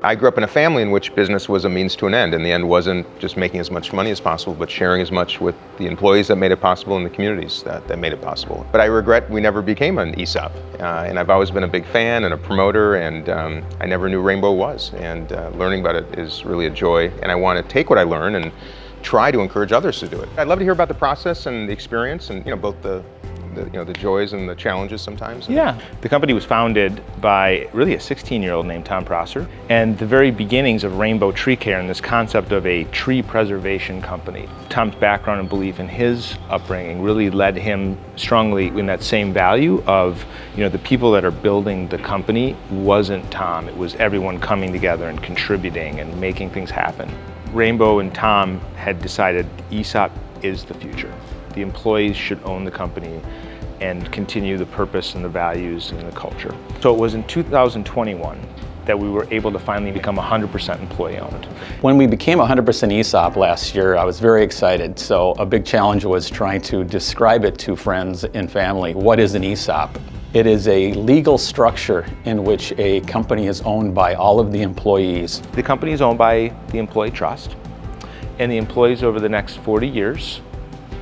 I grew up in a family in which business was a means to an end, and the end wasn't just making as much money as possible, but sharing as much with the employees that made it possible and the communities that made it possible. But I regret we never became an ESOP, and I've always been a big fan and a promoter, and I never knew Rainbow was, and learning about it is really a joy, and I want to take what I learn and try to encourage others to do it. I'd love to hear about the process and the experience, and both the joys and the challenges sometimes. Yeah, the company was founded by really a 16-year-old named Tom Prosser, and the very beginnings of Rainbow Treecare and this concept of a tree preservation company. Tom's background and belief in his upbringing really led him strongly in that same value of, the people that are building the company wasn't Tom, it was everyone coming together and contributing and making things happen. Rainbow and Tom had decided ESOP is the future. The employees should own the company and continue the purpose and the values and the culture. So it was in 2021 that we were able to finally become 100% employee owned. When we became 100% ESOP last year, I was very excited. So a big challenge was trying to describe it to friends and family. What is an ESOP? It is a legal structure in which a company is owned by all of the employees. The company is owned by the employee trust, and the employees over the next 40 years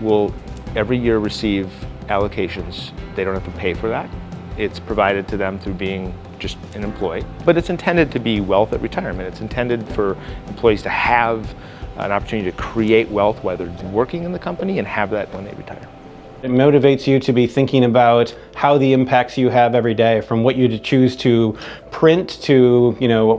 will every year receive allocations. They don't have to pay for that. It's provided to them through being just an employee. But it's intended to be wealth at retirement. It's intended for employees to have an opportunity to create wealth while they're working in the company and have that when they retire. It motivates you to be thinking about how the impacts you have every day, from what you choose to print to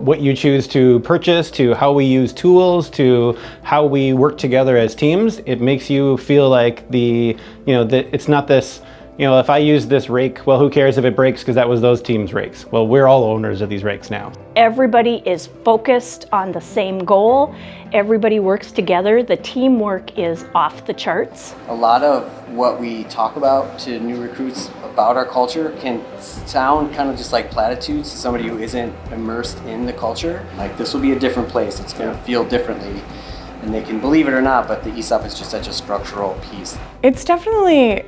what you choose to purchase, to how we use tools, to how we work together as teams. It makes you feel like it's not this, if I use this rake, well, who cares if it breaks because that was those teams' rakes. Well, we're all owners of these rakes now. Everybody is focused on the same goal. Everybody works together. The teamwork is off the charts. A lot of what we talk about to new recruits about our culture can sound kind of just like platitudes to somebody who isn't immersed in the culture. Like, this will be a different place. It's going to feel differently. And they can believe it or not, but the ESOP is just such a structural piece. It's definitely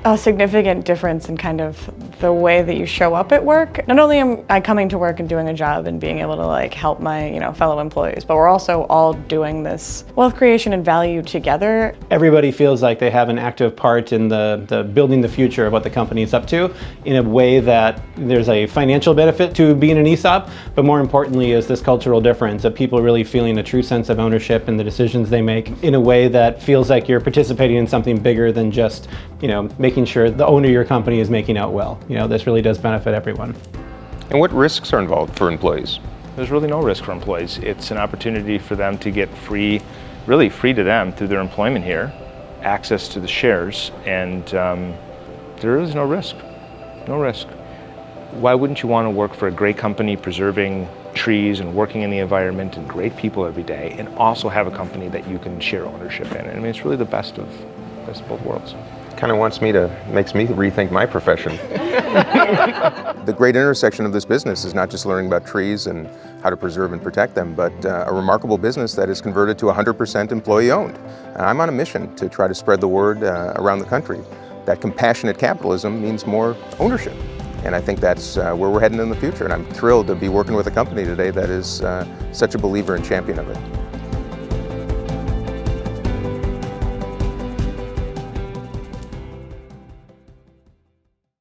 a significant difference in kind of the way that you show up at work. Not only am I coming to work and doing a job and being able to help my fellow employees, but we're also all doing this wealth creation and value together. Everybody feels like they have an active part in the building the future of what the company is up to, in a way that there's a financial benefit to being an ESOP, but more importantly is this cultural difference of people really feeling a true sense of ownership in the decisions they make, in a way that feels like you're participating in something bigger than just making sure the owner of your company is making out well. This really does benefit everyone. And what risks are involved for employees? There's really no risk for employees. It's an opportunity for them to get free, really free to them through their employment here, access to the shares, and there is no risk. No risk. Why wouldn't you want to work for a great company preserving trees and working in the environment and great people every day, and also have a company that you can share ownership in? I mean, it's really the best of both worlds. Kind of makes me rethink my profession. The great intersection of this business is not just learning about trees and how to preserve and protect them, but a remarkable business that is converted to 100% employee owned. I'm on a mission to try to spread the word around the country that compassionate capitalism means more ownership. And I think that's where we're heading in the future. And I'm thrilled to be working with a company today that is such a believer and champion of it.